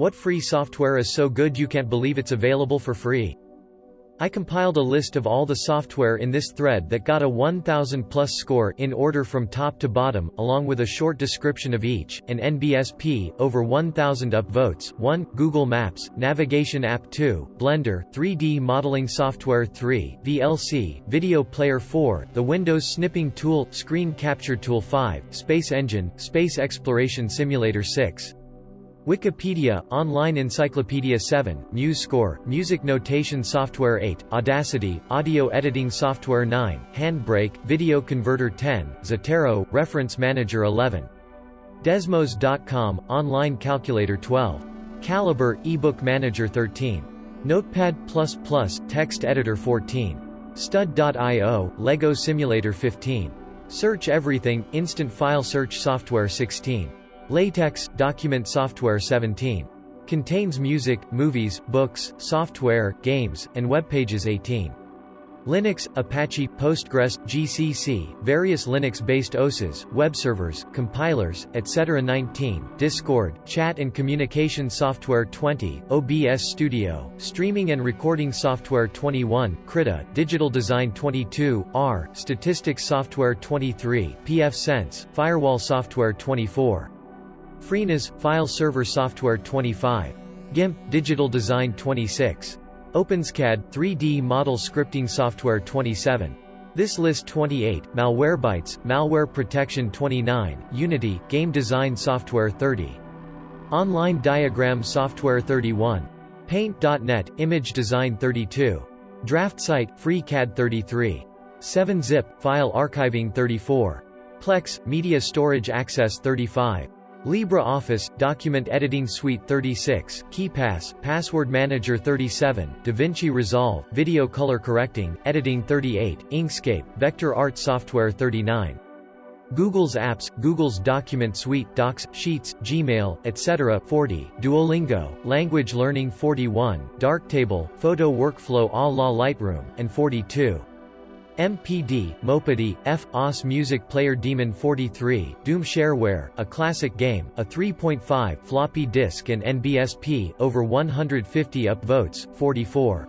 What free software is so good you can't believe it's available for free? I compiled a list of all the software in this thread that got a 1000+ score in order from top to bottom, along with a short description of each, and NBSP, over 1000 upvotes. 1. Google Maps, Navigation App 2, Blender, 3D Modeling Software 3, VLC, Video Player 4, the Windows Snipping Tool, Screen Capture Tool 5, Space Engine, Space Exploration Simulator 6. Wikipedia, Online Encyclopedia 7, MuseScore, Music Notation Software 8, Audacity, Audio Editing Software 9, Handbrake, Video Converter 10, Zotero, Reference Manager 11. Desmos.com, Online Calculator 12. Calibre, eBook Manager 13. Notepad++, Text Editor 14. Stud.io, Lego Simulator 15. Search Everything, Instant File Search Software 16. LaTeX, Document Software 17. Contains music, movies, books, software, games, and web pages 18. Linux, Apache, Postgres, GCC, various Linux-based OSes, web servers, compilers, etc. 19. Discord, chat and communication software 20. OBS Studio, streaming and recording software 21. Krita, digital design 22. R, statistics software 23. pfSense, firewall software 24. FreeNAS, file server software 25. GIMP, digital design 26. OpenSCAD, 3D model scripting software 27. This list 28. Malwarebytes, malware protection 29. Unity, game design software 30. Online diagram software 31. Paint.net, image design 32. DraftSite, FreeCAD 33. 7-zip, file archiving 34. Plex, media storage access 35. LibreOffice, Document Editing Suite 36, KeePass, Password Manager 37, DaVinci Resolve, Video Color Correcting, Editing 38, Inkscape, Vector Art Software 39. Google's Apps, Google's Document Suite, Docs, Sheets, Gmail, etc. 40, Duolingo, Language Learning 41, Darktable, Photo Workflow a la Lightroom, and 42. MPD, Mopedy, F.OS Music Player Demon 43, Doom Shareware, a classic game, a 3.5 floppy disk and NBSP, over 150 upvotes, 44.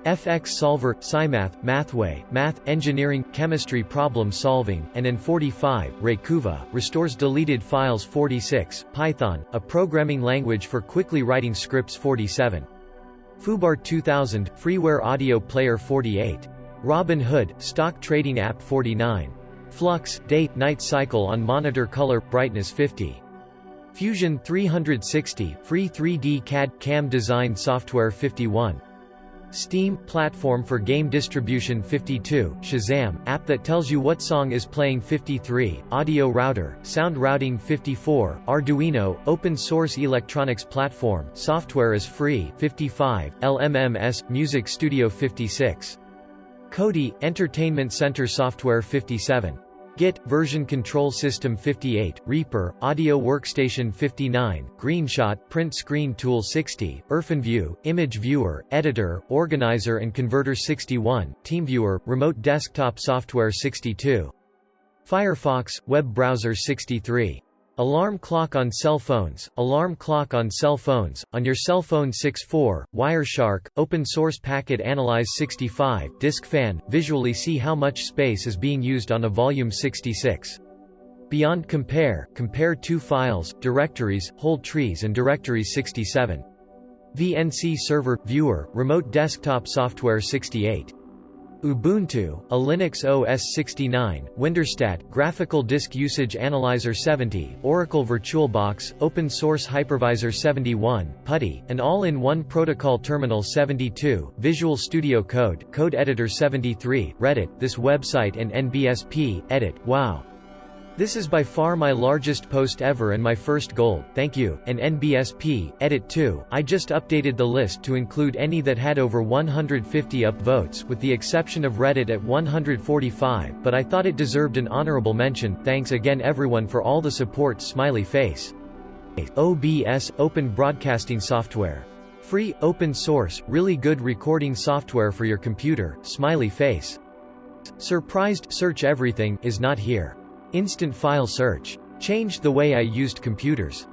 FX Solver, SciMath, Mathway, Math, Engineering, Chemistry Problem Solving, and N45, Raykuva, restores deleted files 46, Python, a programming language for quickly writing scripts 47. Fubar 2000, Freeware Audio Player 48. Robin Hood, Stock Trading App 49. Flux, Day, Night Cycle on Monitor Color, Brightness 50. Fusion 360, Free 3D CAD, CAM Design Software 51. Steam, Platform for Game Distribution 52. Shazam, app that tells you what song is playing 53. Audio Router, Sound Routing 54. Arduino, Open Source Electronics Platform, Software is free 55. LMMS, Music Studio 56. Kodi, Entertainment Center Software 57. Git, Version Control System 58, Reaper, Audio Workstation 59, Greenshot, Print Screen Tool 60, IrfanView, Image Viewer, Editor, Organizer and Converter 61, TeamViewer, Remote Desktop Software 62. Firefox, Web Browser 63. Alarm clock on cell phones, alarm clock on cell phones, on your cell phone 64, Wireshark, Open Source Packet Analyze 65, Disk Fan, visually see how much space is being used on a volume 66. Beyond Compare, compare two files, directories, whole trees and directories 67. VNC Server, Viewer, Remote Desktop Software 68. Ubuntu, a Linux OS 69, Winterstat, Graphical Disk Usage Analyzer 70, Oracle VirtualBox, Open Source Hypervisor 71, PuTTY, an all-in-one protocol terminal 72, Visual Studio Code, Code Editor 73, Reddit, this website and NBSP, edit, wow. This is by far my largest post ever and my first gold, thank you, and NBSP, edit 2, I just updated the list to include any that had over 150 upvotes with the exception of Reddit at 145 but I thought it deserved an honorable mention, thanks again everyone for all the support smiley face. OBS, Open Broadcasting Software. Free, open source, really good recording software for your computer, smiley face. Surprised, Search Everything, is not here. Instant File Search. Changed the way I used computers.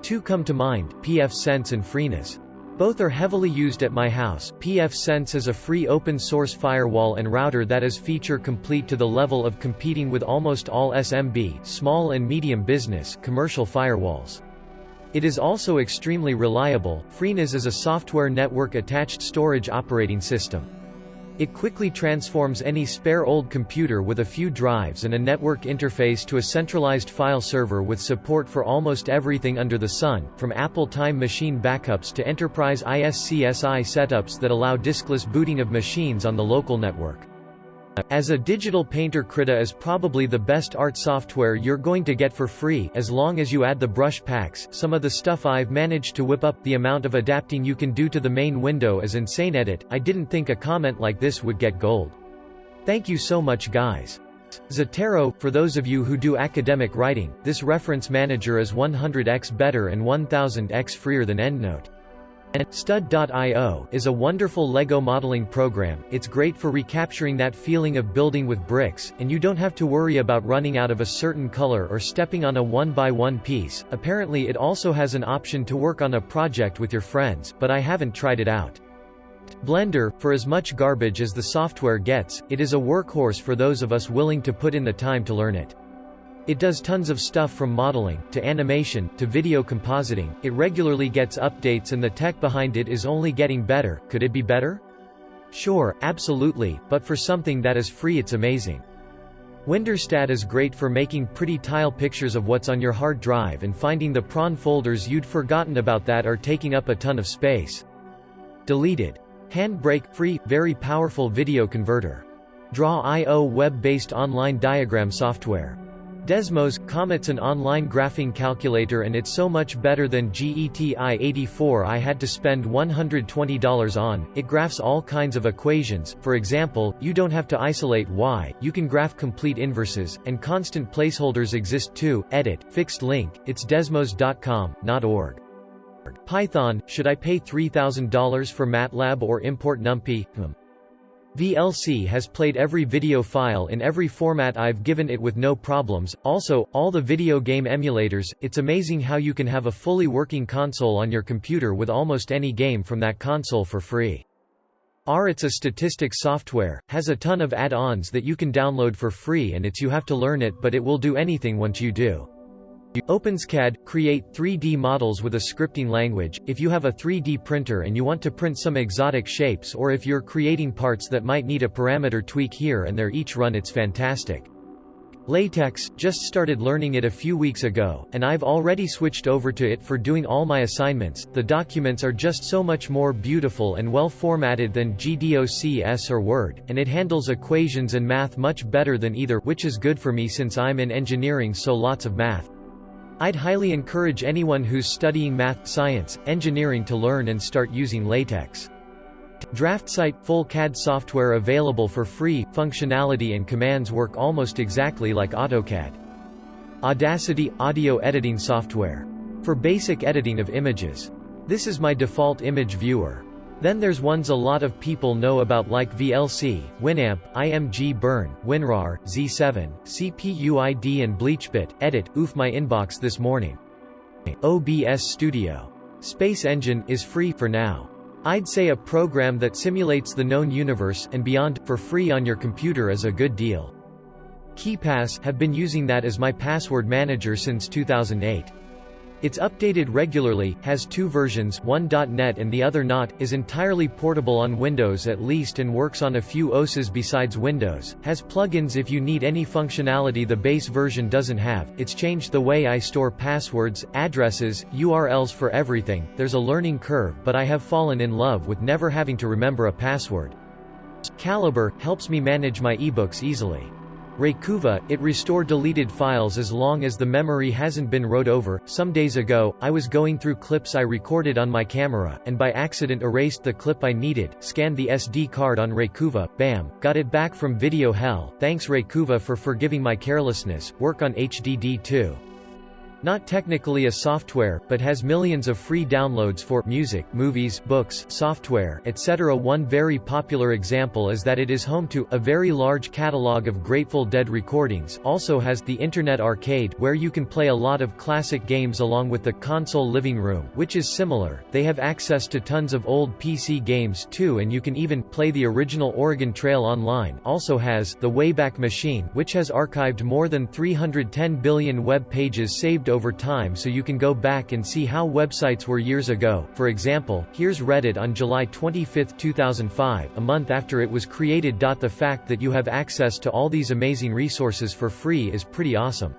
Two come to mind, pfSense and Freenet. Both are heavily used at my house. pfSense is a free open-source firewall and router that is feature-complete to the level of competing with almost all SMB small and medium business commercial firewalls. It is also extremely reliable. Freenet is a software network-attached storage operating system. It quickly transforms any spare old computer with a few drives and a network interface to a centralized file server with support for almost everything under the sun, from Apple Time machine backups to enterprise ISCSI setups that allow diskless booting of machines on the local network. As a digital painter, Krita is probably the best art software you're going to get for free, as long as you add the brush packs. Some of the stuff I've managed to whip up. The amount of adapting you can do to the main window is insane. Edit, I didn't think a comment like this would get gold. Thank you so much guys. Zotero, for those of you who do academic writing, this reference manager is 100x better and 1000x freer than EndNote. Stud.io is a wonderful Lego modeling program. It's great for recapturing that feeling of building with bricks, and you don't have to worry about running out of a certain color or stepping on a one-by-one piece. Apparently it also has an option to work on a project with your friends, but I haven't tried it out. Blender, for as much garbage as the software gets, it is a workhorse for those of us willing to put in the time to learn it. It does tons of stuff from modeling, to animation, to video compositing. It regularly gets updates and the tech behind it is only getting better. Could it be better? Sure, absolutely, but for something that is free it's amazing. Windorstat is great for making pretty tile pictures of what's on your hard drive and finding the prawn folders you'd forgotten about that are taking up a ton of space. Deleted. Handbrake, free, very powerful video converter. Draw.io, web-based online diagram software. Desmos, Comet's an online graphing calculator and it's so much better than GETI84 I had to spend $120 on. It graphs all kinds of equations. For example, you don't have to isolate y, you can graph complete inverses, and constant placeholders exist too. Edit, fixed link, it's desmos.com, not .org. Python, should I pay $3,000 for MATLAB or import NumPy? VLC has played every video file in every format I've given it with no problems. Also, all the video game emulators. It's amazing how you can have a fully working console on your computer with almost any game from that console for free. R, it's a statistics software, has a ton of add-ons that you can download for free and you have to learn it, but it will do anything once you do. OpenSCAD, create 3D models with a scripting language. If you have a 3D printer and you want to print some exotic shapes, or if you're creating parts that might need a parameter tweak here and there each run, it's fantastic. LaTeX, just started learning it a few weeks ago, and I've already switched over to it for doing all my assignments. The documents are just so much more beautiful and well formatted than GDOCS or Word, and it handles equations and math much better than either, which is good for me since I'm in engineering, so lots of math. I'd highly encourage anyone who's studying math, science, engineering to learn and start using LaTeX. DraftSite, full CAD software available for free. Functionality and commands work almost exactly like AutoCAD. Audacity, audio editing software. For basic editing of images. This is my default image viewer. Then there's ones a lot of people know about like VLC, Winamp, IMG Burn, WinRAR, Z7, CPUID and BleachBit. Edit, oof my inbox this morning. OBS Studio. Space Engine is free for now. I'd say a program that simulates the known universe and beyond for free on your computer is a good deal. KeePass, have been using that as my password manager since 2008. It's updated regularly, has two versions, one .NET and the other not, is entirely portable on Windows at least and works on a few OSes besides Windows, has plugins if you need any functionality the base version doesn't have. It's changed the way I store passwords, addresses, URLs for everything. There's a learning curve, but I have fallen in love with never having to remember a password. Calibre, helps me manage my ebooks easily. Raykuva, it restore deleted files as long as the memory hasn't been wrote over. Some days ago, I was going through clips I recorded on my camera, and by accident erased the clip I needed, scanned the SD card on Raykuva, bam, got it back from video hell. Thanks Raykuva for forgiving my carelessness. Work on HDD too. Not technically a software, but has millions of free downloads for music, movies, books, software, etc. One very popular example is that it is home to a very large catalog of Grateful Dead recordings, also has the Internet Arcade where you can play a lot of classic games along with the console living room, which is similar. They have access to tons of old PC games too, and you can even play the original Oregon Trail online. Also has the Wayback Machine, which has archived more than 310 billion web pages saved over time, so you can go back and see how websites were years ago. For example, here's Reddit on July 25, 2005, a month after it was created. The fact that you have access to all these amazing resources for free is pretty awesome.